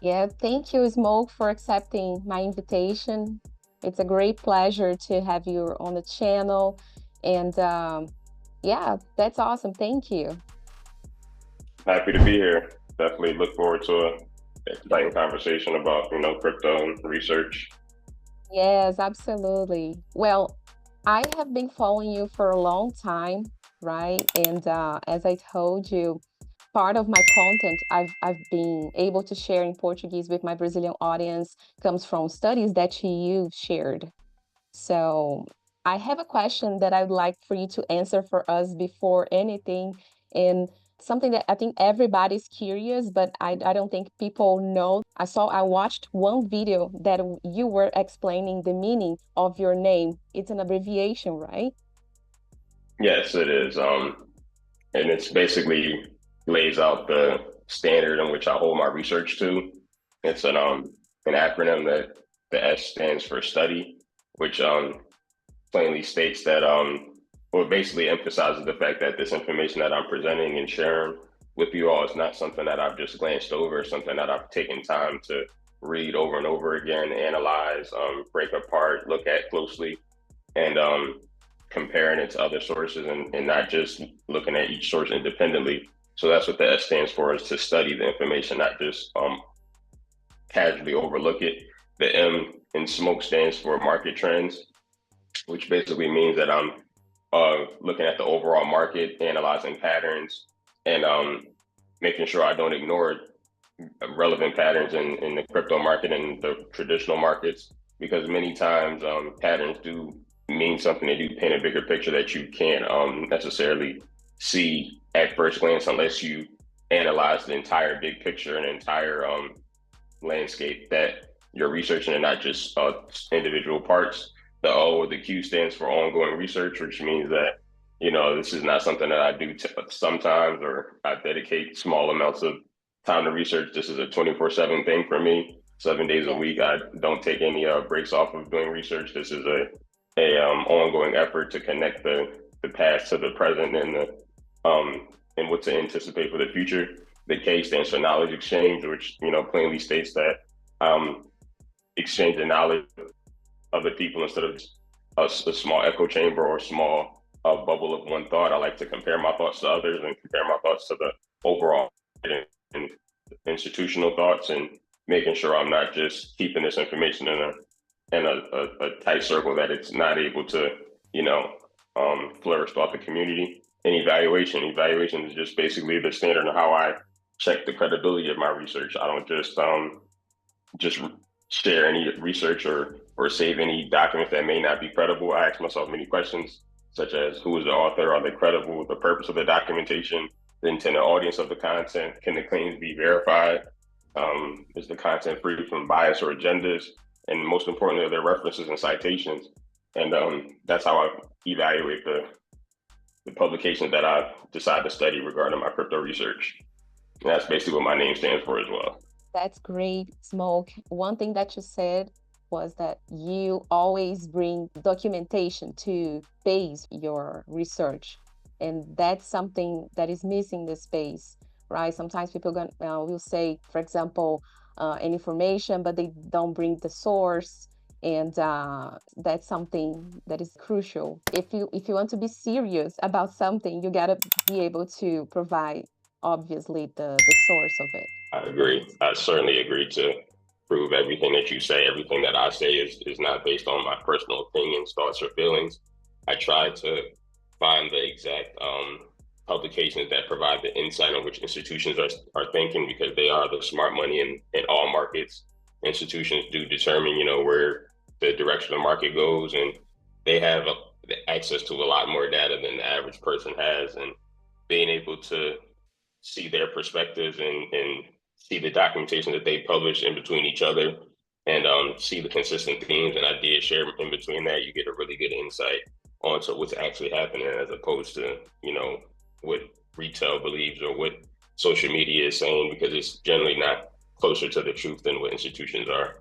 Yeah, thank you, Smoke, for accepting my invitation. It's a great pleasure to have you on the channel. And yeah, that's awesome. Thank you. Happy to be here. Definitely look forward to a exciting conversation about, crypto and research. Yes, absolutely. Well, I have been following you for a long time, right? And as I told you, part of my content I've been able to share in Portuguese with my Brazilian audience comes from studies that you've shared. So I have a question that I'd like for you to answer for us before anything, and something that I think everybody's curious, but I don't think people know. I watched one video that you were explaining the meaning of your name. It's an abbreviation, right? Yes, it is. And it's basically lays out the standard in which I hold my research to. It's an acronym that the S stands for study, which plainly states that well, basically emphasizes the fact that this information that I'm presenting and sharing with you all is not something that I've just glanced over, something that I've taken time to read over and over again, analyze, break apart, look at closely, and comparing it to other sources, and not just looking at each source independently. So that's what the S stands for, is to study the information, not just casually overlook it. The M in smoke stands for market trends, which basically means that I'm looking at the overall market, analyzing patterns, and making sure I don't ignore relevant patterns in the crypto market and the traditional markets, because many times patterns do mean something. They do paint a bigger picture that you can't necessarily see at first glance unless you analyze the entire big picture and entire landscape that you're researching, and not just individual parts. The O or the Q stands for ongoing research, which means that this is not something that I do sometimes, or I dedicate small amounts of time to research. This is a 24/7 thing for me, 7 days a Yes. week. I don't take any breaks off of doing research. This is a ongoing effort to connect the past to the present, and and what to anticipate for the future. The K stands for knowledge exchange, which plainly states that um, exchanging knowledge of other people instead of a small echo chamber or a small bubble of one thought. I like to compare my thoughts to others and compare my thoughts to the overall and institutional thoughts, and making sure I'm not just keeping this information in a tight circle, that it's not able to, you know, flourish throughout the community. And evaluation is just basically the standard of how I check the credibility of my research. I don't just share any research or save any documents that may not be credible. I ask myself many questions, such as who is the author, are they credible, the purpose of the documentation, the intended audience of the content, can the claims be verified, is the content free from bias or agendas, and most importantly, are there references and citations. And that's how I evaluate the publications that I decide to study regarding my crypto research. And that's basically what my name stands for as well. That's great, Smoke. One thing that you said was that you always bring documentation to base your research. And that's something that is missing in the space, right? Sometimes people will say, for example, an information, but they don't bring the source. And that's something that is crucial. If you want to be serious about something, you gotta be able to provide, obviously, the source of it. I agree. I certainly agree to prove everything that you say. Everything that I say is not based on my personal opinions, thoughts, or feelings. I try to find the exact publications that provide the insight on which institutions are thinking, because they are the smart money in all markets. Institutions do determine, where the direction of the market goes, and they have access to a lot more data than the average person has. And being able to see their perspectives and see the documentation that they publish in between each other, and see the consistent themes and ideas shared in between that, you get a really good insight onto what's actually happening, as opposed to, what retail believes or what social media is saying, because it's generally not closer to the truth than what institutions are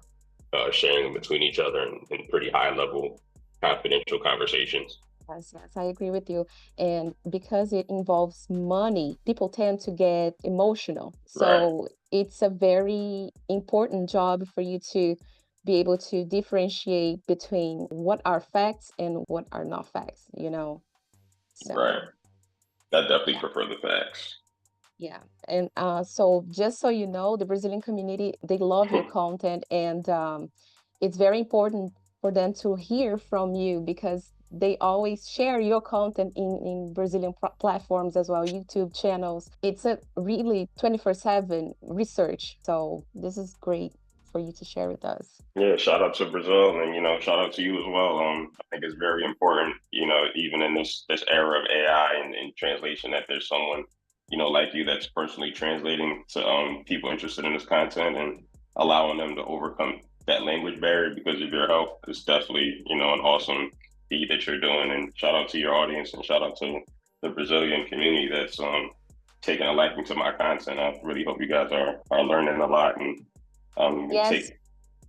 sharing between each other in pretty high level confidential conversations. Yes, yes, I agree with you. And because it involves money, people tend to get emotional. Right, So it's a very important job for you to be able to differentiate between what are facts and what are not facts, you know? right. So, I definitely yeah. prefer the facts. Yeah, and so just so you know, the Brazilian community, they love your content, and it's very important for them to hear from you because they always share your content in Brazilian platforms as well, YouTube channels. It's a really 24/7 research, so this is great for you to share with us. Yeah, shout out to Brazil, and shout out to you as well. I think it's very important, even in this era of AI and translation, that there's someone, like you that's personally translating to people interested in this content and allowing them to overcome that language barrier because of your help. It's definitely, an awesome feat that you're doing. And shout out to your audience and shout out to the Brazilian community that's taking a liking to my content. I really hope you guys are learning a lot and Yes,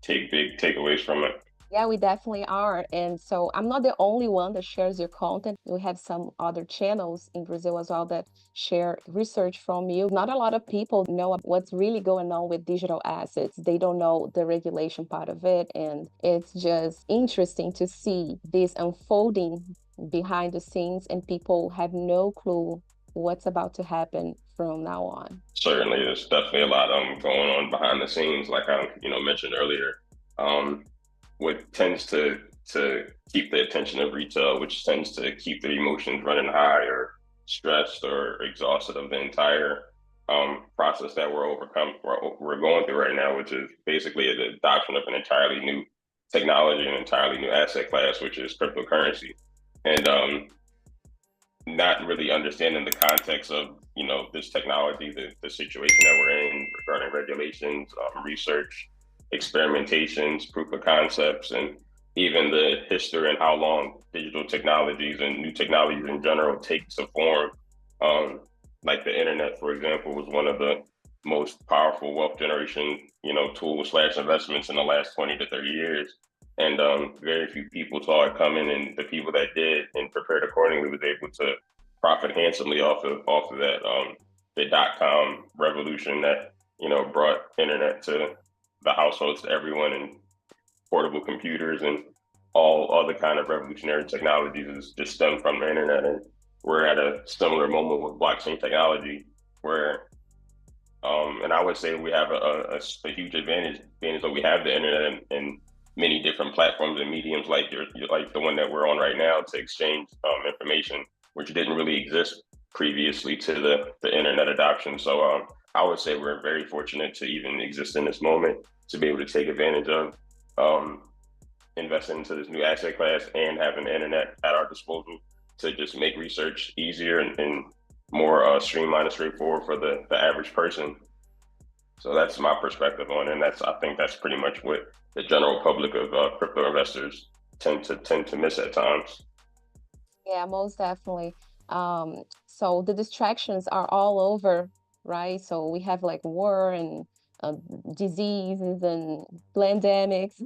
take big takeaways from it. yeah, we definitely are. And so I'm not the only one that shares your content. We have some other channels in Brazil as well that share research from you. Not a lot of people know what's really going on with digital assets. They don't know the regulation part of it. And it's just interesting to see this unfolding behind the scenes, and people have no clue what's about to happen from now on. Certainly, there's definitely a lot going on behind the scenes, like I mentioned earlier. Um, what tends to keep the attention of retail, which tends to keep the emotions running high or stressed or exhausted of the entire process that we're going through right now, which is basically the adoption of an entirely new technology, an entirely new asset class, which is cryptocurrency. And not really understanding the context of this technology, the situation that we're in regarding regulations, research, experimentations, proof of concepts, and even the history and how long digital technologies and new technologies in general take to form. Um, like the internet, for example, was one of the most powerful wealth generation, tools slash investments in the last 20 to 30 years. And very few people saw it coming, and the people that did and prepared accordingly was able to profit handsomely off of that. The .com revolution that brought internet to the households, to everyone, and portable computers and all other kind of revolutionary technologies is just stemmed from the internet. And we're at a similar moment with blockchain technology where and I would say we have a huge advantage that we have the internet and many different platforms and mediums like like the one that we're on right now to exchange information, which didn't really exist previously to the internet adoption. So I would say we're very fortunate to even exist in this moment to be able to take advantage of um, investing into this new asset class and having the internet at our disposal to just make research easier and more streamlined and straightforward for the average person. So that's my perspective on it, and I think that's pretty much what the general public of crypto investors tend to miss at times. Yeah, most definitely. So the distractions are all over, right? So we have like war and uh, diseases and pandemics.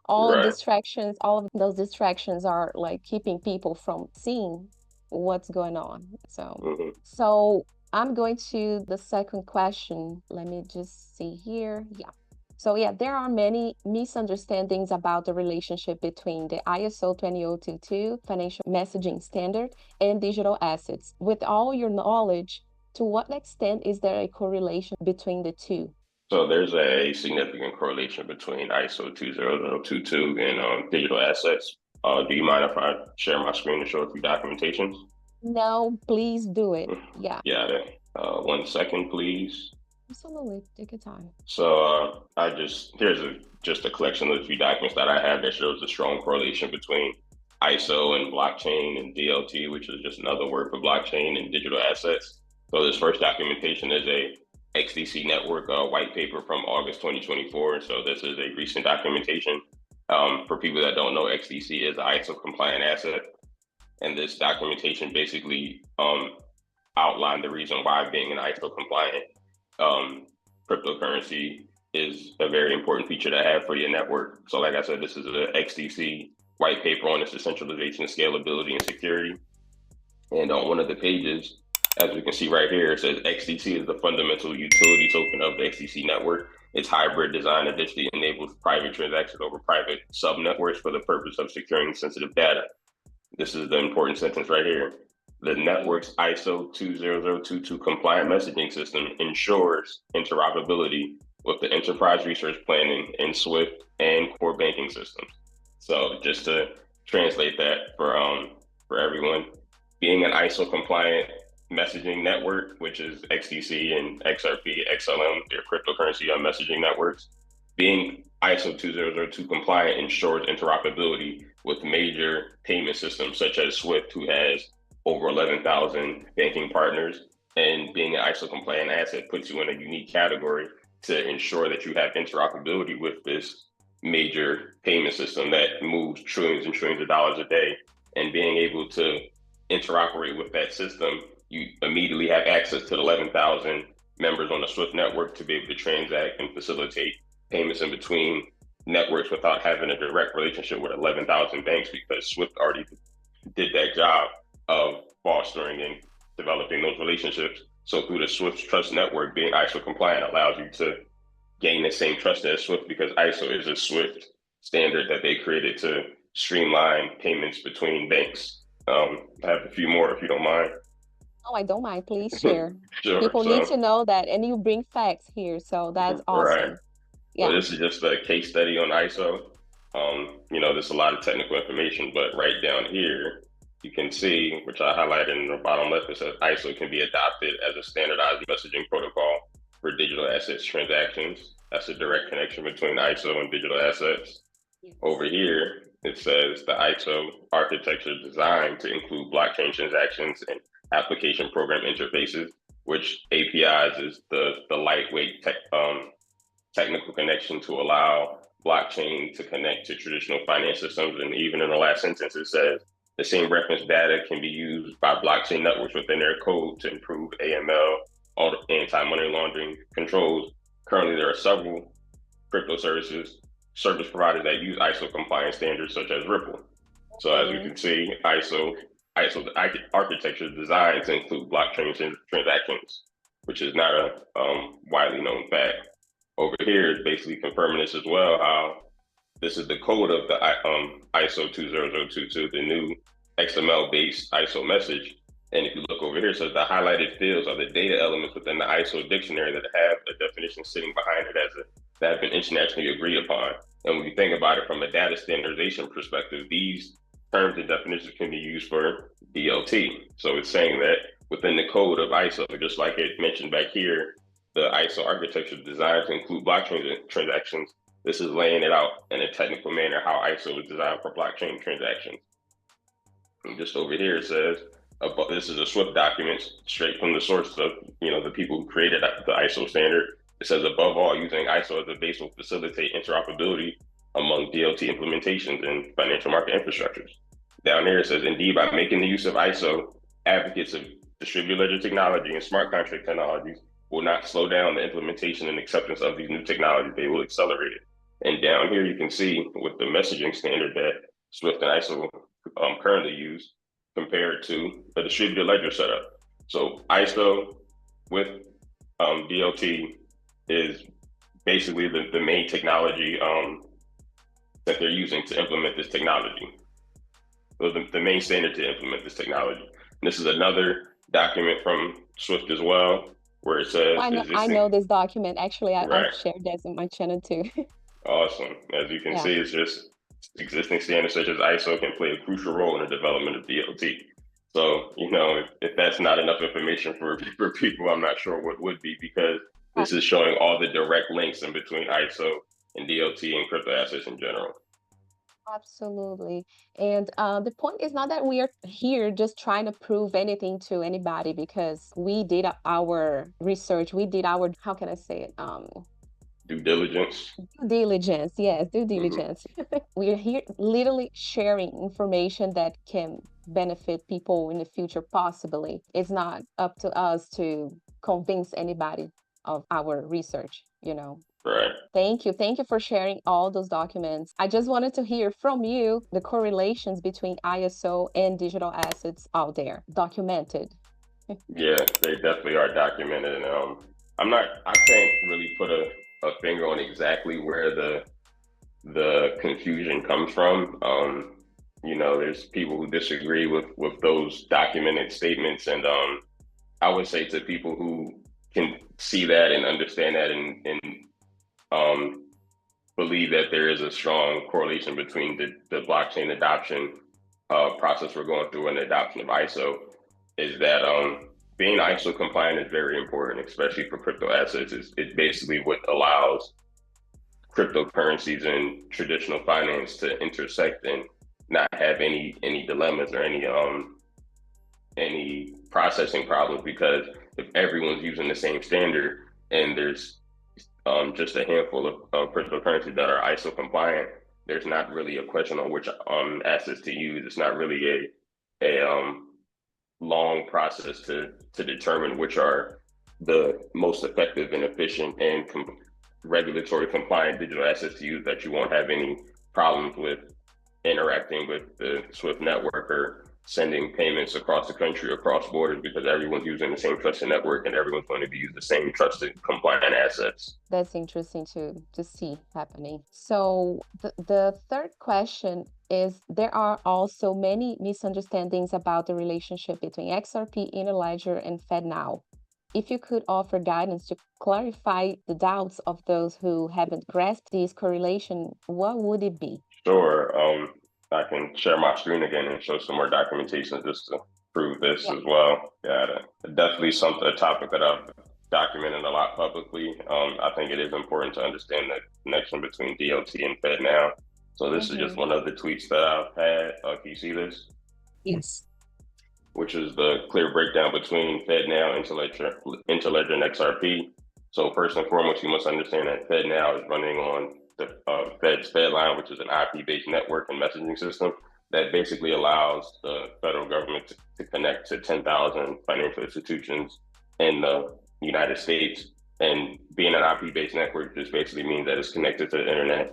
All Right. distractions, all of those distractions are like keeping people from seeing what's going on. So, Hmm. so I'm going to the second question. Let me just see here. Yeah. So yeah, there are many misunderstandings about the relationship between the ISO 20022 financial messaging standard and digital assets. With all your knowledge, to what extent is there a correlation between the two? So there's a significant correlation between ISO 20022 and digital assets. Do you mind if I share my screen to show a few documentations? No, please do it. Yeah, Yeah, 1 second, please. absolutely. Take your time. So I here's just a collection of a few documents that I have that shows a strong correlation between ISO and blockchain and DLT, which is just another word for blockchain and digital assets. So this first documentation is a XDC network white paper from August 2024. So this is a recent documentation. For people that don't know, XDC is an ISO compliant asset, and this documentation basically outlined the reason why being an ISO compliant um, cryptocurrency is a very important feature to have for your network. So, like I said, this is a XDC white paper on its decentralization, scalability, and security. And on one of the pages, as we can see right here, it says XDC is the fundamental utility token of the XDC network. Its hybrid design additionally enables private transactions over private subnetworks for the purpose of securing sensitive data. This is the important sentence right here. The network's ISO20022 compliant messaging system ensures interoperability with the enterprise resource planning and SWIFT and core banking systems. So just to translate that for everyone, being an ISO compliant messaging network, which is XDC and XRP, XLM, their cryptocurrency messaging networks, being ISO 2002 compliant ensures interoperability with major payment systems such as SWIFT, who has over 11,000 banking partners. And being an ISO compliant asset puts you in a unique category to ensure that you have interoperability with this major payment system that moves trillions and trillions of dollars a day. And being able to interoperate with that system, you immediately have access to the 11,000 members on the SWIFT network to be able to transact and facilitate payments in between networks without having a direct relationship with 11,000 banks, because SWIFT already did that job of fostering and developing those relationships. So through the SWIFT Trust Network, being ISO compliant allows you to gain the same trust as SWIFT, because ISO is a SWIFT standard that they created to streamline payments between banks. I have a few more if you don't mind. Oh, I don't mind. Please share. Sure. People need to know that, and you bring facts here, so that's awesome. Right. Yeah. So this is just a case study on ISO. There's a lot of technical information, but right down here, you can see, which I highlighted in the bottom left, it says ISO can be adopted as a standardized messaging protocol for digital assets transactions. That's a direct connection between ISO and digital assets. Yes. Over here, it says the ISO architecture is designed to include blockchain transactions and application program interfaces, which APIs is the lightweight technical connection to allow blockchain to connect to traditional finance systems. And even in the last sentence, it says the same reference data can be used by blockchain networks within their code to improve AML, anti-money laundering controls. Currently, there are several crypto service providers that use ISO compliant standards such as Ripple. So as you can see, ISO architecture is designed to include blockchain transactions, which is not a widely known fact. Over here is basically confirming this as well, how this is the code of the ISO 20022, the new XML-based ISO message. And if you look over here, it says the highlighted fields are the data elements within the ISO dictionary that have a definition sitting behind it that have been internationally agreed upon. And when you think about it from a data standardization perspective, these terms and definitions can be used for DLT. So it's saying that within the code of ISO, just like it mentioned back here, the ISO architecture is designed to include blockchain transactions. This is laying it out in a technical manner how ISO is designed for blockchain transactions. And just over here, it says, this is a SWIFT document straight from the source of the people who created the ISO standard. It says, above all, using ISO as a base will facilitate interoperability among DLT implementations and financial market infrastructures. Down here, it says, indeed, by making the use of ISO, advocates of distributed ledger technology and smart contract technologies will not slow down the implementation and acceptance of these new technologies. They will accelerate it. And down here, you can see with the messaging standard that SWIFT and ISO currently use compared to a distributed ledger setup. So ISO with DLT is basically the main technology that they're using to implement this technology. So the main standard to implement this technology. And this is another document from SWIFT as well, where it says, I know this document. Actually, I've shared that in my channel too. Awesome. As you can see, it's just existing standards such as ISO can play a crucial role in the development of DLT. So, if that's not enough information for people, I'm not sure what would be, because this is showing all the direct links in between ISO and DLT and crypto assets in general. Absolutely. And the point is not that we are here just trying to prove anything to anybody, because we did our research. We did our, how can I say it? Due diligence. Due diligence, yes, due diligence. We're here literally sharing information that can benefit people in the future, possibly. It's not up to us to convince anybody of our research, Right. Thank you. Thank you for sharing all those documents. I just wanted to hear from you the correlations between ISO and digital assets out there, documented. Yeah, they definitely are documented. And I can't really put a finger on exactly where the confusion comes from. There's people who disagree with those documented statements, and I would say to people who can see that and understand that and um, believe that there is a strong correlation between the blockchain adoption process we're going through and the adoption of ISO, is that being ISO compliant is very important, especially for crypto assets. It's basically what allows cryptocurrencies and traditional finance to intersect and not have any dilemmas or any processing problems, because if everyone's using the same standard and there's just a handful of cryptocurrencies that are ISO compliant, there's not really a question on which assets to use. It's not really a long process to determine which are the most effective and efficient and regulatory compliant digital assets to use that you won't have any problems with interacting with the Swift network or sending payments across the country, across borders, because everyone's using the same trusted network and everyone's going to be using the same trusted compliant assets. That's interesting to see happening. So the third question is, there are also many misunderstandings about the relationship between XRP, Interledger, and FedNow. If you could offer guidance to clarify the doubts of those who haven't grasped this correlation, what would it be? Sure. I can share my screen again and show some more documentation just to prove this as well. Yeah, definitely a topic that I've documented a lot publicly. I think it is important to understand the connection between DLT and FedNow. So this is just one of the tweets that I've had. Can you see this? Yes. Which is the clear breakdown between FedNow, Interledger, and XRP. So first and foremost, you must understand that FedNow is running on the Fed's FedLine, which is an IP-based network and messaging system that basically allows the federal government to connect to 10,000 financial institutions in the United States. And being an IP-based network just basically means that it's connected to the internet.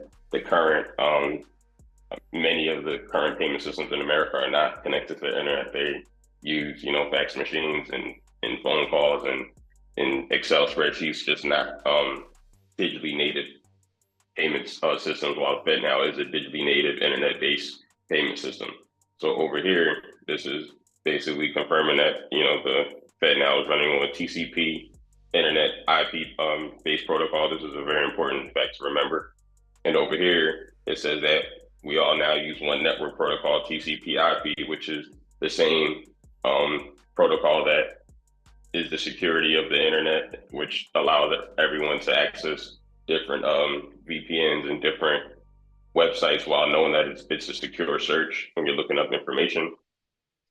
Many of the current payment systems in America are not connected to the internet. They use, fax machines and phone calls and in Excel spreadsheets, just not digitally native payments systems, while FedNow is a digitally native internet-based payment system. So over here, this is basically confirming that, the FedNow is running on a TCP internet IP-based protocol. This is a very important fact to remember. And over here, it says that we all now use one network protocol, TCP IP, which is the same protocol that is the security of the internet, which allows everyone to access different VPNs and different websites while knowing that it's a secure search when you're looking up information.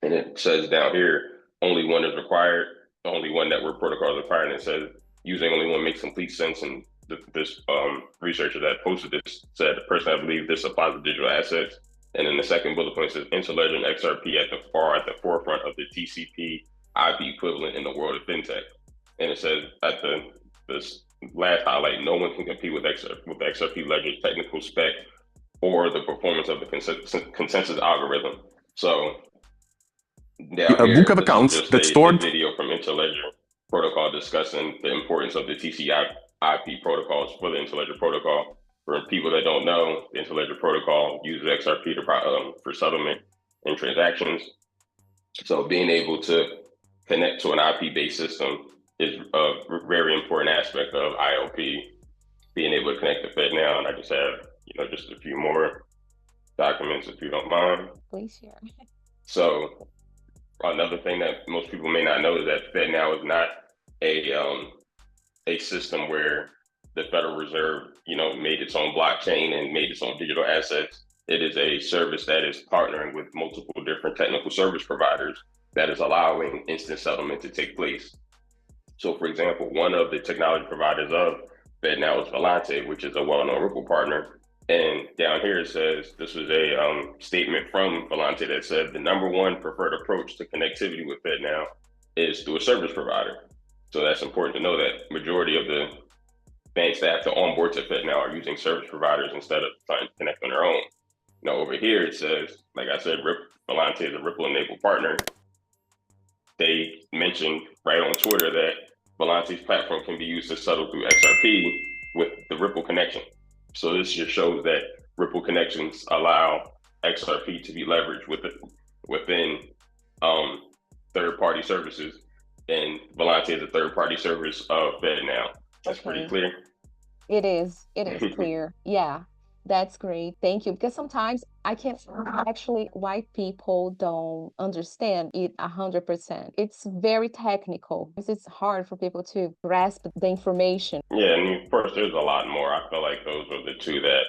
And it says down here, only one is required, only one network protocol is required. And it says using only one makes complete sense. And this researcher that posted this said, the person, I believe this applies to digital assets. And then the second bullet point says Interledger and XRP at the forefront of the TCP IP equivalent in the world of fintech. And it says at this last highlight, no one can compete with XRP Ledger's technical spec or the performance of the consensus algorithm. So a book of accounts that stored a video from Interledger protocol discussing the importance of the TCP IP protocols for the Interledger protocol. For people that don't know, the Interledger protocol uses XRP for settlement and transactions. So being able to connect to an IP-based system is a very important aspect of IOP, being able to connect to FedNow. And I just have, just a few more documents, if you don't mind. Please share. So another thing that most people may not know is that FedNow is not a system where the Federal Reserve, made its own blockchain and made its own digital assets. It is a service that is partnering with multiple different technical service providers that is allowing instant settlement to take place. So for example, one of the technology providers of FedNow is Volante, which is a well-known Ripple partner. And down here it says, this was a statement from Volante that said the number one preferred approach to connectivity with FedNow is through a service provider. So that's important to know that majority of the banks that have to onboard to FedNow are using service providers instead of trying to connect on their own. Now over here it says, like I said, Volante is a Ripple-enabled partner. They mentioned right on Twitter that Volante's platform can be used to settle through XRP with the Ripple connection. So this just shows that Ripple connections allow XRP to be leveraged within third-party services, and Volante is a third-party service of FedNow. That's pretty clear. It is clear. Yeah, that's great. Thank you. Because sometimes I can't actually, why people don't understand it 100%. It's very technical. It's hard for people to grasp the information. Yeah, and of course, there's a lot more. I feel like those are the two that,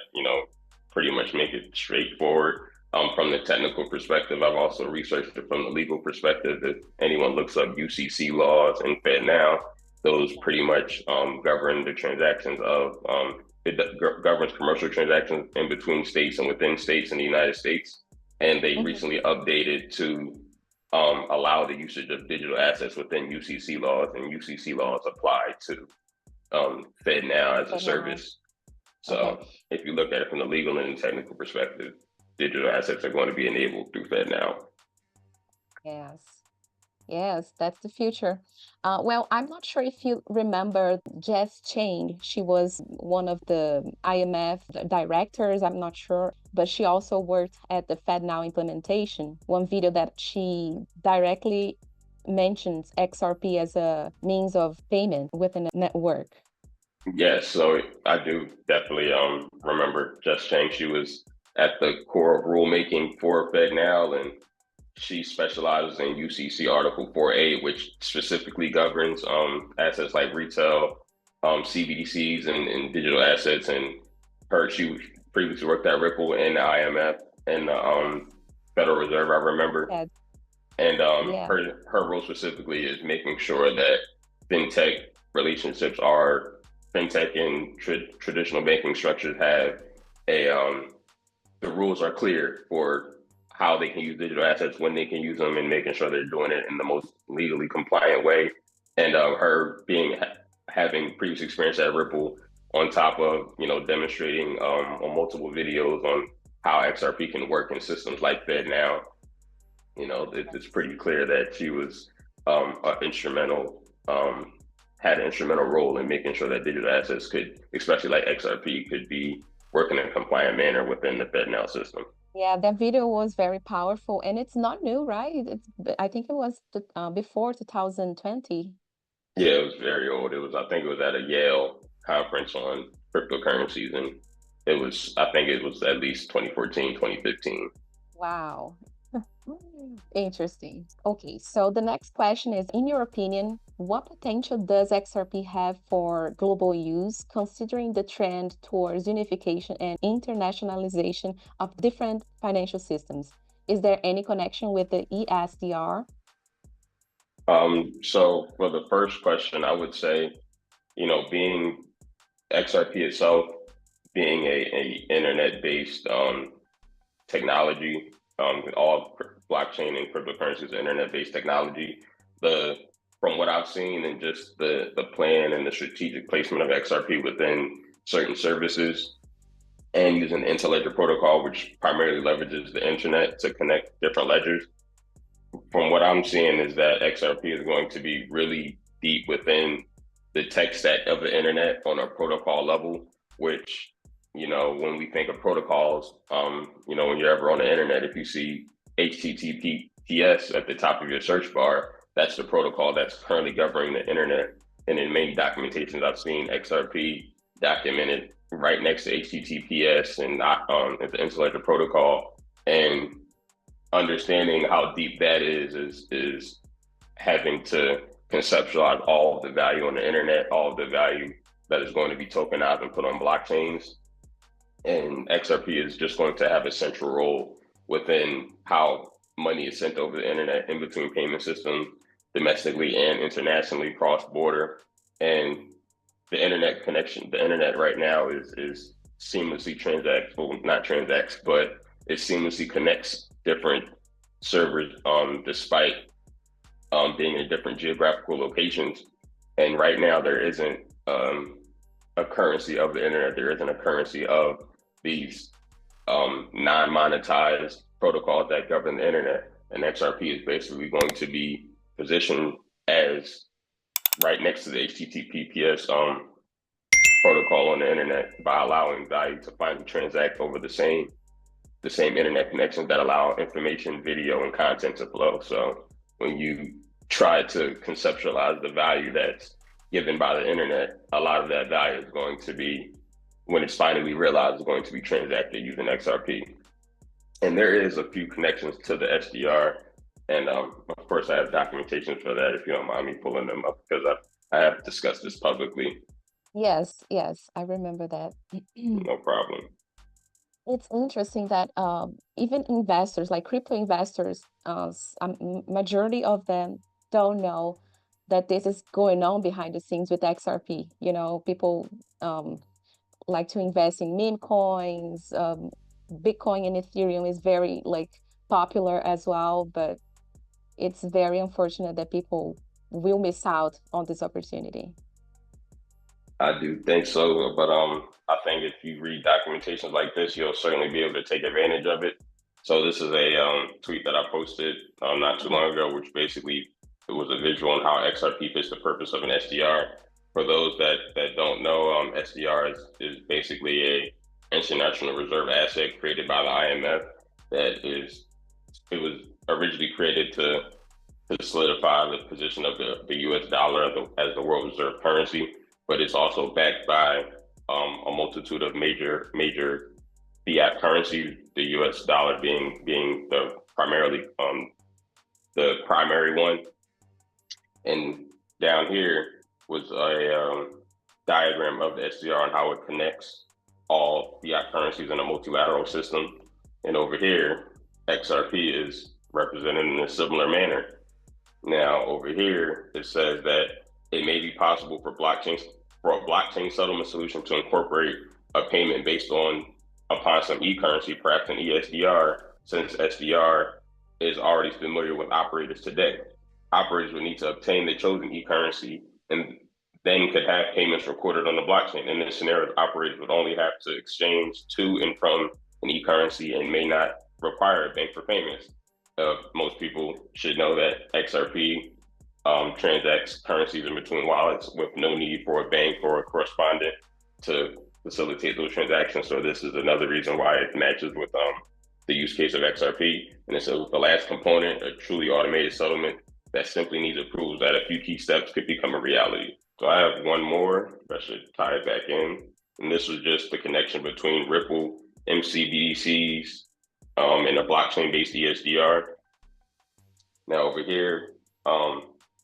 pretty much make it straightforward. From the technical perspective, I've also researched it from the legal perspective. If anyone looks up UCC laws and FedNow, those pretty much govern the transactions of, it governs commercial transactions in between states and within states in the United States. And they recently updated to allow the usage of digital assets within UCC laws, and UCC laws apply to FedNow as a service. So if you look at it from the legal and technical perspective, digital assets are going to be enabled through FedNow. Yes, that's the future. Well, I'm not sure if you remember Jess Chang. She was one of the IMF directors, I'm not sure, but she also worked at the FedNow implementation. One video that she directly mentions XRP as a means of payment within a network. Yes, so I do definitely remember Jess Chang. She was at the core of rulemaking for FedNow, and she specializes in UCC Article 4A, which specifically governs assets like retail, CBDCs, and digital assets. And she previously worked at Ripple and the IMF and the Federal Reserve, I remember. And her role specifically is making sure that fintech relationships are fintech and traditional banking structures have the rules are clear for how they can use digital assets, when they can use them, and making sure they're doing it in the most legally compliant way. And her having previous experience at Ripple, on top of demonstrating on multiple videos on how XRP can work in systems like FedNow, it's pretty clear that she was had an instrumental role in making sure that digital assets could, especially like XRP, could be working in a compliant manner within the FedNow system. Yeah, that video was very powerful, and it's not new, right? I think it was before 2020. Yeah, it was very old. I think it was at a Yale conference on cryptocurrencies, and I think it was at least 2014, 2015. Wow. Interesting. Okay, so the next question is, in your opinion, what potential does XRP have for global use, considering the trend towards unification and internationalization of different financial systems? Is there any connection with the SDR? So for the first question, I would say, being XRP itself, being a internet-based technology, all blockchain and cryptocurrencies are internet-based technology. From what I've seen, and just the plan and the strategic placement of XRP within certain services, and using the Interledger protocol, which primarily leverages the internet to connect different ledgers. From what I'm seeing is that XRP is going to be really deep within the tech stack of the internet on a protocol level, which, when we think of protocols, when you're ever on the internet, if you see HTTPS at the top of your search bar, that's the protocol that's currently governing the internet. And in many documentations I've seen, XRP documented right next to HTTPS and the Interledger protocol. And understanding how deep that is having to conceptualize all of the value on the internet, all of the value that is going to be tokenized and put on blockchains. And XRP is just going to have a central role within how money is sent over the internet in between payment systems, domestically and internationally, cross-border. And the internet connection, the internet right now is seamlessly it seamlessly connects different servers despite being in different geographical locations. And right now there isn't a currency of the internet. There isn't a currency of these non-monetized protocols that govern the internet. And XRP is basically going to be positioned as right next to the HTTPS protocol on the internet by allowing value to finally transact over the same internet connections that allow information, video, and content to flow. So when you try to conceptualize the value that's given by the internet, a lot of that value is going to be, when it's finally realized, is going to be transacted using XRP. And there is a few connections to the SDR. And of course, I have documentation for that if you don't mind me pulling them up, because I have discussed this publicly. Yes, I remember that. No problem. It's interesting that even investors, like crypto investors, majority of them don't know that this is going on behind the scenes with XRP. You know, people like to invest in meme coins. Bitcoin and Ethereum is very popular as well, but it's very unfortunate that people will miss out on this opportunity. I do think so, but I think if you read documentations like this, you'll certainly be able to take advantage of it. So this is a tweet that I posted not too long ago, which basically it was a visual on how XRP fits the purpose of an SDR. For those that don't know, SDR is basically a international reserve asset created by the IMF. It was originally created to solidify the position of the US dollar as the world reserve currency, but it's also backed by a multitude of major fiat currencies, the US dollar being the primary one. And down here was a diagram of the SDR and how it connects all fiat currencies in a multilateral system. And over here, XRP is represented in a similar manner. Now, over here, it says that it may be possible for a blockchain settlement solution to incorporate a payment based upon some e-currency, perhaps an ESDR, since SDR is already familiar with operators today. Operators would need to obtain the chosen e-currency and then could have payments recorded on the blockchain. In this scenario, operators would only have to exchange to and from an e-currency and may not require a bank for payments. Most people should know that XRP transacts currencies in between wallets with no need for a bank or a correspondent to facilitate those transactions. So this is another reason why it matches with the use case of XRP. And it's the last component, a truly automated settlement that simply needs approvals that a few key steps could become a reality. So I have one more that should tie it back in. And this was just the connection between Ripple, MCBDCs, and a blockchain-based ESDR. Now over here,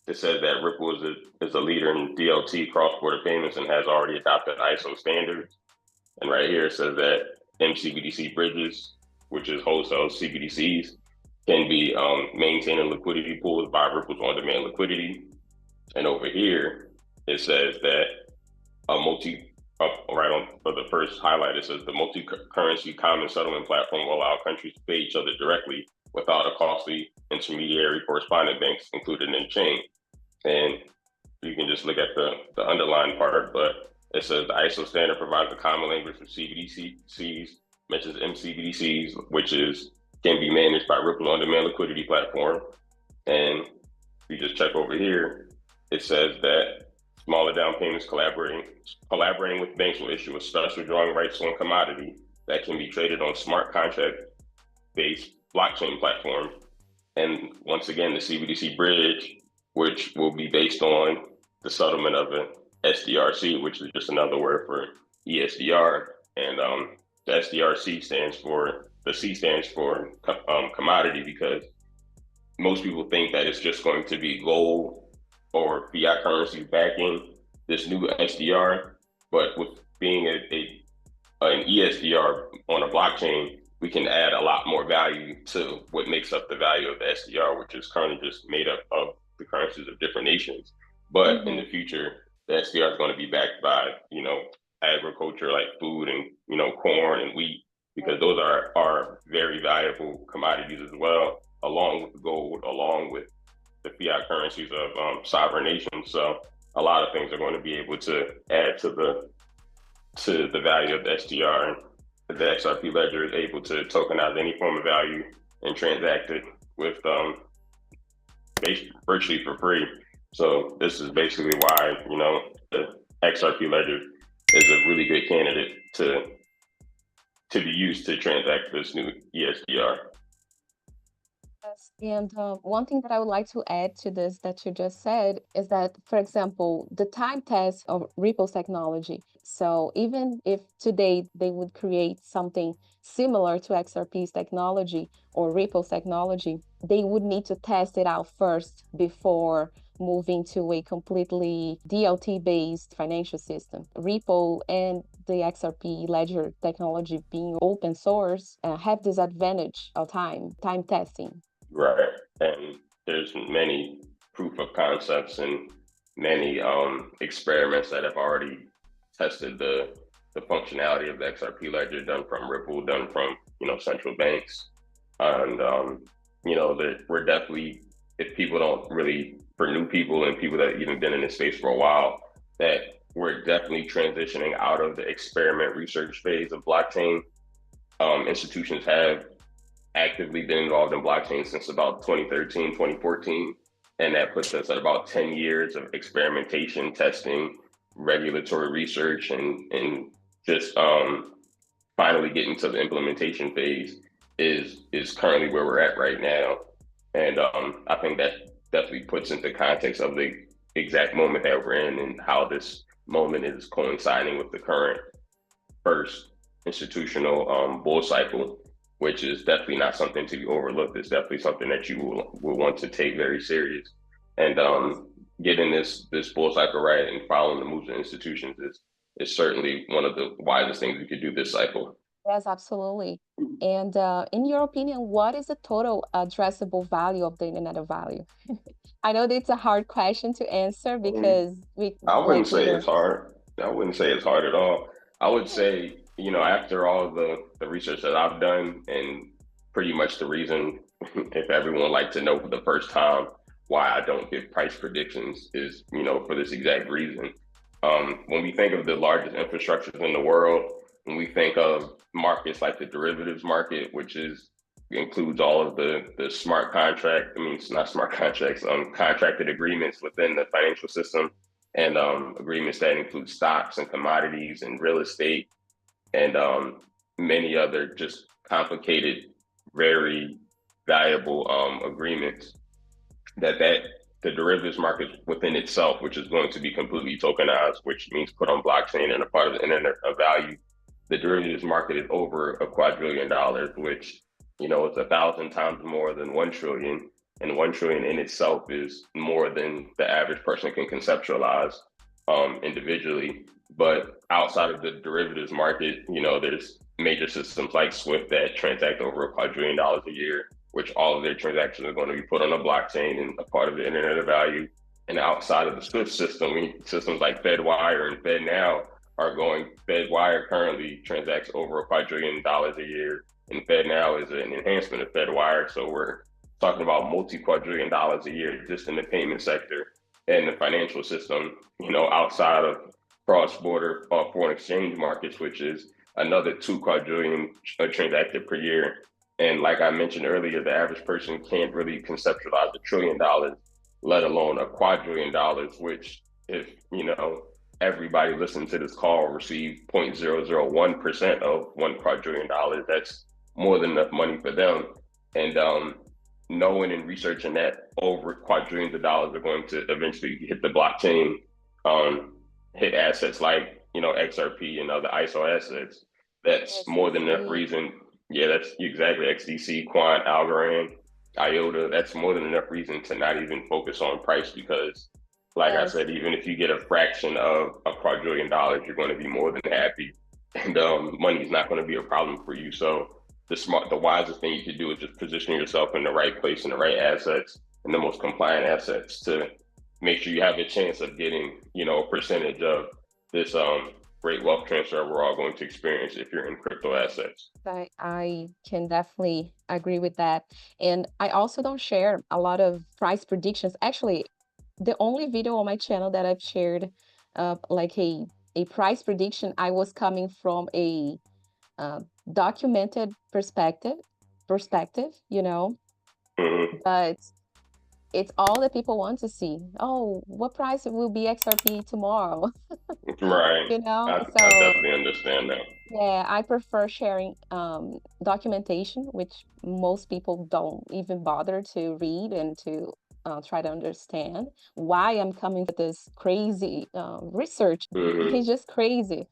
it says that Ripple is a leader in DLT cross-border payments and has already adopted ISO standards. And right here it says that MCBDC bridges, which is wholesale CBDCs, can be maintaining liquidity pools by Ripple's on-demand liquidity. And over here, it says that for the first highlight, it says the multi-currency common settlement platform will allow countries to pay each other directly without a costly intermediary correspondent banks included in the chain. And you can just look at the underlying part, but it says the ISO standard provides a common language for CBDCs, mentions MCBDCs, which can be managed by Ripple on-demand liquidity platform. And you just check over here, it says that smaller down payments collaborating with banks will issue a special drawing rights on commodity that can be traded on smart contract-based blockchain platform. And once again, the CBDC bridge, which will be based on the settlement of an SDRC, which is just another word for ESDR. And the SDRC stands for commodity, because most people think that it's just going to be gold or fiat currency backing this new SDR. But with being an ESDR on a blockchain, we can add a lot more value to what makes up the value of the SDR, which is currently just made up of the currencies of different nations. But in the future, the SDR is going to be backed by, agriculture like food and, corn and wheat, because those are very valuable commodities as well, along with gold, along with the fiat currencies of sovereign nations. So a lot of things are going to be able to add to to the value of the SDR. The XRP ledger is able to tokenize any form of value and transact it with virtually for free. So this is basically why, the XRP ledger is a really good candidate to be used to transact this new ESDR. Yes, and one thing that I would like to add to this that you just said is that, for example, the time test of Ripple's technology. So even if today they would create something similar to XRP's technology or Ripple's technology, they would need to test it out first before moving to a completely DLT-based financial system. Ripple and the XRP ledger technology being open source have this advantage of time testing. Right. And there's many proof of concepts and many experiments that have already tested the functionality of the XRP ledger, done from Ripple, done from, central banks. And, that we're definitely, if people don't really, for new people and people that have even been in this space for a while, that we're definitely transitioning out of the experiment research phase of blockchain. Institutions have actively been involved in blockchain since about 2013, 2014. And that puts us at about 10 years of experimentation, testing, regulatory research, and just finally getting to the implementation phase is currently where we're at right now. And I think that definitely puts into context of the exact moment that we're in and how this moment is coinciding with the current first institutional bull cycle, which is definitely not something to be overlooked. It's definitely something that you will want to take very serious. And getting this bull cycle right and following the moves of institutions is certainly one of the wisest things we could do this cycle. Yes, absolutely. And in your opinion, what is the total addressable value of the Internet of Value? I know that it's a hard question to answer because I wouldn't say it's hard. I wouldn't say it's hard at all. I would say, after all the research that I've done, and pretty much the reason, if everyone would like to know for the first time, why I don't give price predictions is, for this exact reason. When we think of the largest infrastructures in the world, when we think of markets like the derivatives market, which includes all of the smart contract, not smart contracts, contracted agreements within the financial system, and agreements that include stocks and commodities and real estate, and many other just complicated, very valuable agreements that the derivatives market within itself, which is going to be completely tokenized, which means put on blockchain and a part of the Internet of Value. The derivatives market is over $2 quadrillion, which, it's 1,000 times more than 1 trillion. And 1 trillion in itself is more than the average person can conceptualize individually. But outside of the derivatives market, there's major systems like SWIFT that transact over $2 quadrillion a year, which all of their transactions are going to be put on a blockchain and a part of the Internet of Value. And outside of the SWIFT system, systems like FedWire and FedNow FedWire currently transacts over $2 quadrillion a year, and FedNow is an enhancement of FedWire. So we're talking about multi-quadrillion dollars a year just in the payment sector and the financial system, outside of cross-border foreign exchange markets, which is another 2 quadrillion transacted per year. And like I mentioned earlier, the average person can't really conceptualize $1 trillion, let alone $2 quadrillion, which if, everybody listening to this call receive 0.001% of $1 quadrillion, that's more than enough money for them. And knowing and researching that over quadrillions of dollars are going to eventually hit the blockchain, hit assets like, XRP and other ISO assets, that's more than enough reason. Yeah, that's exactly XDC, Quant, Algorand, IOTA. That's more than enough reason to not even focus on price because, like I said, even if you get a fraction of $2 quadrillion, you're going to be more than happy, and money is not going to be a problem for you. So the wisest thing you could do is just position yourself in the right place and the right assets and the most compliant assets to make sure you have a chance of getting, a percentage of this great wealth transfer we're all going to experience if you're in crypto assets. I can definitely agree with that. And I also don't share a lot of price predictions. Actually, the only video on my channel that I've shared like a a price prediction, I was coming from a documented perspective, you know, but it's all that people want to see. Oh, what price will be XRP tomorrow? Right. You know, I so definitely understand that. yeah, I prefer sharing documentation, which most people don't even bother to read and to try to understand why I'm coming with this crazy research. It's just crazy,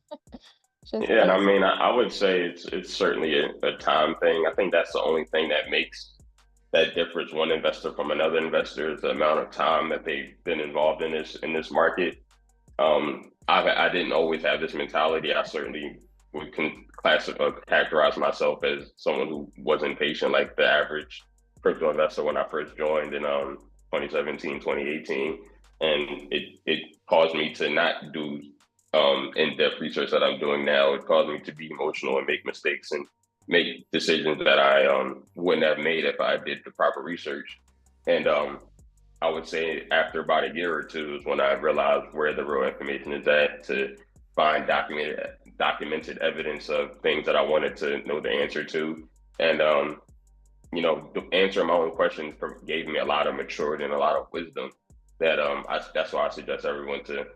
just Yeah, and I crazy. mean, I would say it's certainly a time thing. I think that's the only thing that makes that differs one investor from another investor is the amount of time that they've been involved in this market. I didn't always have this mentality. I certainly would characterize myself as someone who wasn't patient like the average crypto investor when I first joined in 2017, 2018. And it caused me to not do in-depth research that I'm doing now. It caused me to be emotional and make mistakes and make decisions that I wouldn't have made if I did the proper research. And I would say after about a year or two is when I realized where the real information is at to find documented evidence of things that I wanted to know the answer to. And answering my own questions gave me a lot of maturity and a lot of wisdom that that's why I suggest everyone to,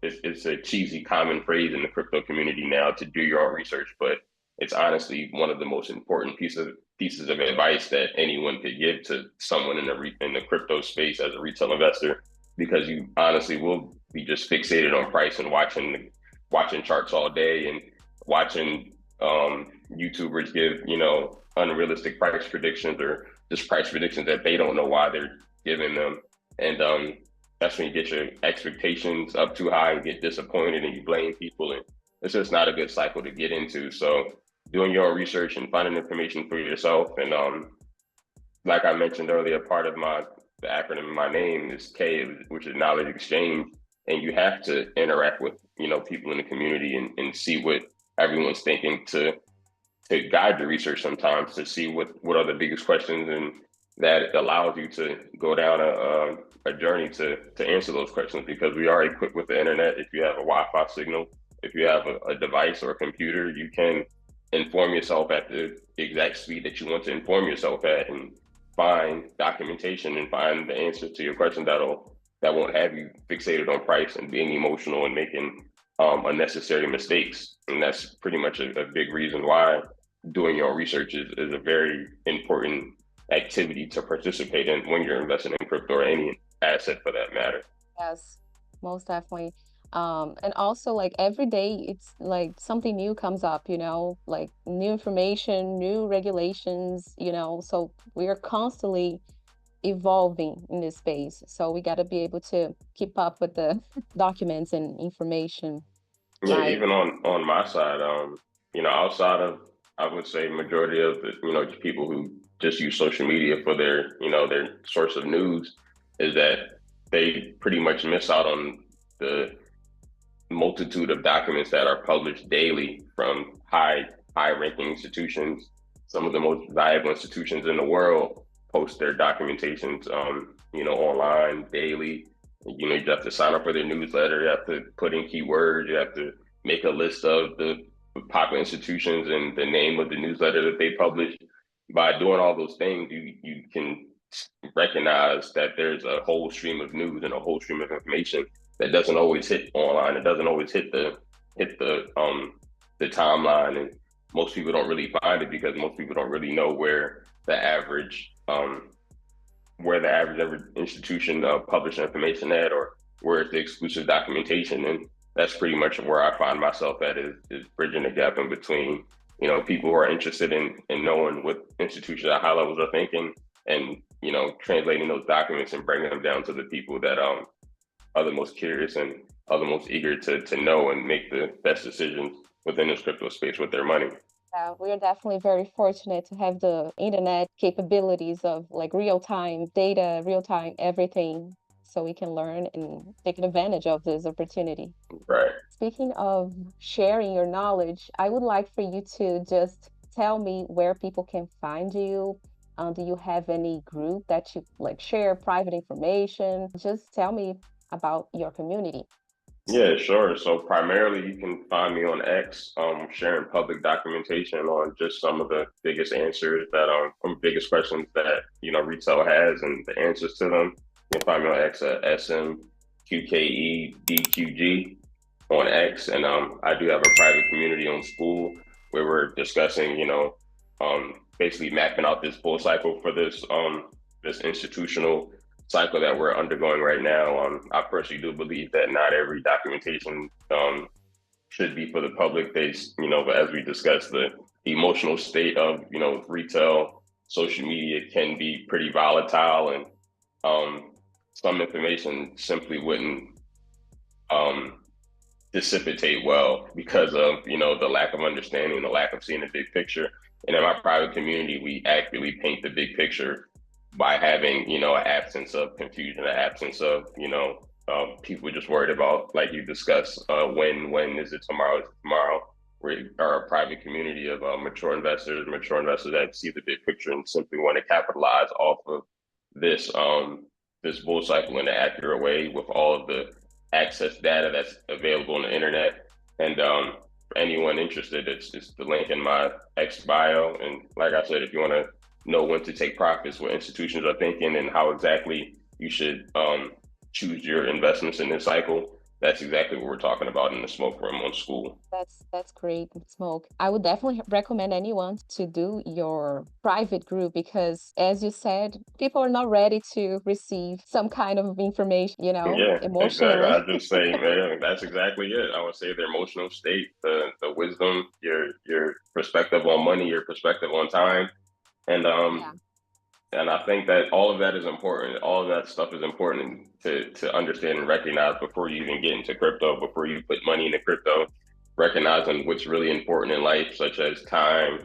it's a cheesy common phrase in the crypto community now to do your own research, but it's honestly one of the most important pieces of advice that anyone could give to someone in the crypto space as a retail investor, because you honestly will be just fixated on price and watching charts all day and watching YouTubers give, unrealistic price predictions or just price predictions that they don't know why they're giving them. And that's when you get your expectations up too high and get disappointed and you blame people. And it's just not a good cycle to get into. So doing your own research and finding information for yourself. And like I mentioned earlier, part of the acronym of my name is K, which is knowledge exchange. And you have to interact with, people in the community and see what everyone's thinking to guide your research sometimes, to see what are the biggest questions, and that allows you to go down a journey to answer those questions, because we are equipped with the internet. If you have a Wi-Fi signal, if you have a device or a computer, you can inform yourself at the exact speed that you want to inform yourself at and find documentation and find the answer to your question that won't have you fixated on price and being emotional and making unnecessary mistakes. And that's pretty much a big reason why doing your research is a very important activity to participate in when you're investing in crypto or any asset for that matter. Yes, most definitely. And also like every day it's like something new comes up, like new information, new regulations, so we are constantly evolving in this space. So we got to be able to keep up with the documents and information. Yeah, Right. even on my side, outside of, I would say, majority of the, people who just use social media for their, their source of news, is that they pretty much miss out on the multitude of documents that are published daily from high ranking institutions. Some of the most valuable institutions in the world post their documentations online daily. You have to sign up for their newsletter, you have to put in keywords, you have to make a list of the popular institutions and the name of the newsletter that they publish. By doing all those things, you can recognize that there's a whole stream of news and a whole stream of information that doesn't always hit online. It doesn't always hit the timeline, and most people don't really find it because most people don't really know where the average institution published information at, or where's the exclusive documentation. And that's pretty much where I find myself at, is bridging the gap in between, people who are interested in knowing what institutions at high levels are thinking, and, translating those documents and bringing them down to the people that are the most curious and are the most eager to know and make the best decisions within this crypto space with their money. We are definitely very fortunate to have the internet capabilities of like real-time data, real-time everything, so we can learn and take advantage of this opportunity. Right. Speaking of sharing your knowledge, I would like for you to just tell me where people can find you. Do you have any group that you like share private information? Just tell me about your community. Yeah, sure. So primarily you can find me on X, sharing public documentation on just some of the biggest answers that biggest questions that, retail has and the answers to them. You can find me on X at SMQKE on X. And I do have a private community on School where we're discussing, basically mapping out this full cycle for this institutional cycle that we're undergoing right now. I personally do believe that not every documentation should be for the public. But as we discussed, the emotional state of, retail, social media can be pretty volatile, and some information simply wouldn't dissipate well because of, the lack of understanding, the lack of seeing the big picture. And in my private community, we actively paint the big picture by having, an absence of confusion, an absence of, people just worried about, like you discussed, when is it tomorrow? Is it tomorrow? We are a private community of mature investors that see the big picture and simply want to capitalize off of this this bull cycle in an accurate way with all of the access data that's available on the internet. And for anyone interested, it's the link in my X bio. And like I said, if you want to know when to take profits, what institutions are thinking, and how exactly you should choose your investments in this cycle, that's exactly what we're talking about in the Smoke Room on School. That's great, Smoke. I would definitely recommend anyone to do your private group because, as you said, people are not ready to receive some kind of information, Yeah, emotionally. exactly. I just say, man, that's exactly it. I would say their emotional state, the wisdom, your perspective on money, your perspective on time, and Yeah. and I think that all of that is important. All of that stuff is important to understand and recognize before you even get into crypto, before you put money into crypto, recognizing what's really important in life, such as time,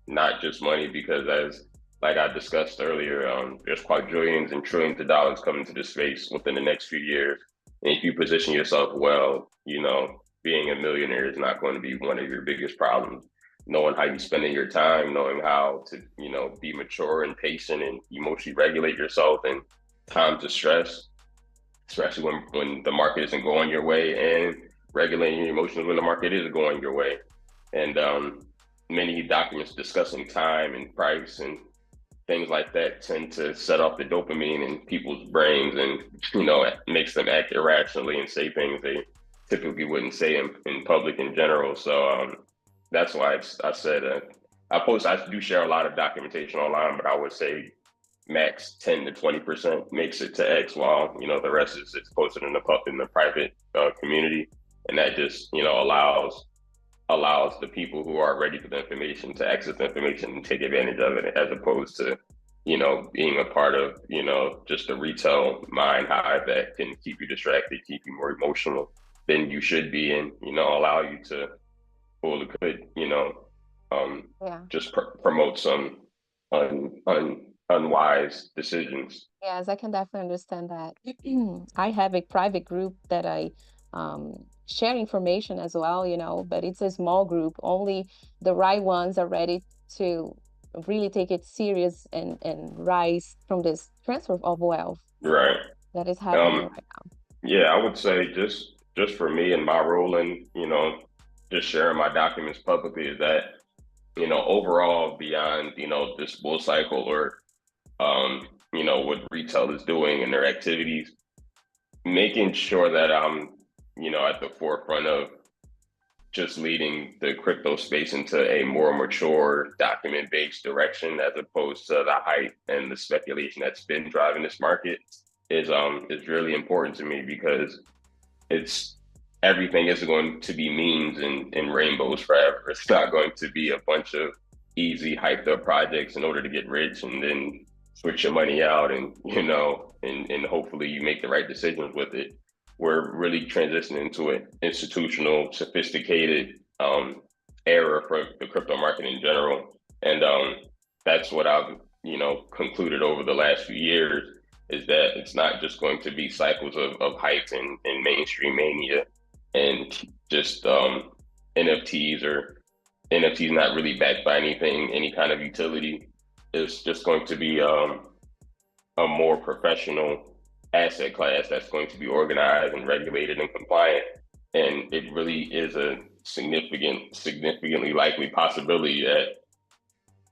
not just money, because as like I discussed earlier, there's quadrillions and trillions of dollars coming to this space within the next few years. And if you position yourself well, being a millionaire is not going to be one of your biggest problems. Knowing how you're spending your time, knowing how to, be mature and patient and emotionally regulate yourself in times of stress, especially when the market isn't going your way, and regulating your emotions when the market is going your way. And many documents discussing time and price and things like that tend to set off the dopamine in people's brains, and it makes them act irrationally and say things they typically wouldn't say in public in general. So that's why I said I do share a lot of documentation online, but I would say max 10 to 20% makes it to X, while the rest is it's posted in the private community, and that just allows the people who are ready for the information to access the information and take advantage of it, as opposed to being a part of just a retail mind hive that can keep you distracted, keep you more emotional than you should be, and allow you to could just promote some unwise decisions. Yes, I can definitely understand that. I have a private group that I share information as well, but it's a small group. Only the right ones are ready to really take it serious and rise from this transfer of wealth. Right. That is happening right now. Yeah, I would say just for me and my role in, just sharing my documents publicly is that, overall beyond, this bull cycle or, what retail is doing and their activities, making sure that I'm, at the forefront of just leading the crypto space into a more mature document-based direction, as opposed to the hype and the speculation that's been driving this market is really important to me, because everything isn't going to be memes and rainbows forever. It's not going to be a bunch of easy hyped up projects in order to get rich and then switch your money out and and hopefully you make the right decisions with it. We're really transitioning into an institutional, sophisticated era for the crypto market in general. And that's what I've, concluded over the last few years, is that it's not just going to be cycles of hype and mainstream mania and just NFTs or NFTs not really backed by anything, any kind of utility. It's just going to be a more professional asset class that's going to be organized and regulated and compliant. And it really is a significantly likely possibility that,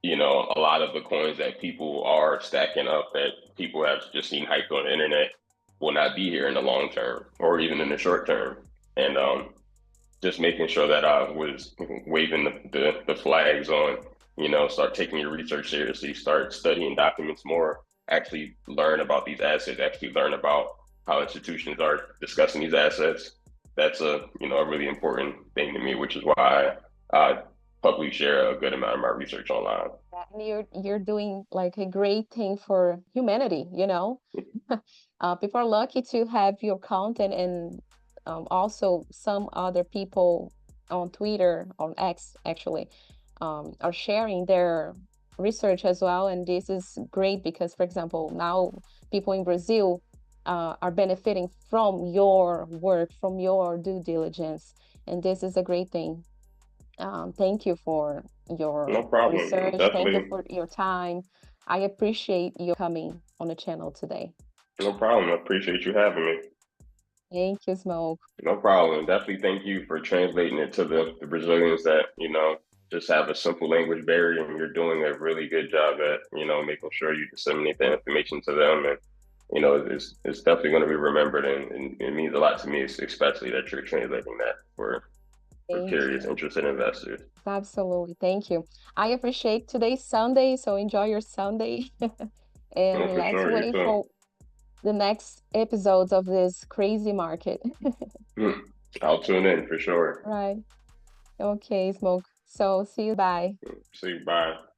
you know, a lot of the coins that people are stacking up that people have just seen hyped on the internet will not be here in the long term or even in the short term. And just making sure that I was waving the flags on, you know, start taking your research seriously, start studying documents more, actually learn about these assets, actually learn about how institutions are discussing these assets. That's a, you know, a really important thing to me, which is why I publicly share a good amount of my research online. And you're doing like a great thing for humanity, you know. People are lucky to have your content, and also some other people on Twitter, on X actually, are sharing their research as well. And this is great because, for example, now people in Brazil are benefiting from your work, from your due diligence, and this is a great thing. Thank you for your research. Thank you for your time. I appreciate you coming on the channel today. No problem. I appreciate you having me. Thank you, Smoke. No problem. Definitely thank you for translating it to the Brazilians that, you know, just have a simple language barrier, and you're doing a really good job at, you know, making sure you disseminate that information to them. And, you know, it's definitely going to be remembered, and it means a lot to me, especially that you're translating that for curious, interested investors. Absolutely. Thank you. I appreciate today's Sunday, so enjoy your Sunday. And let's wait for the next episodes of this crazy market. I'll tune in for sure. Right. Okay, Smoke. So see you. Bye. See you. Bye.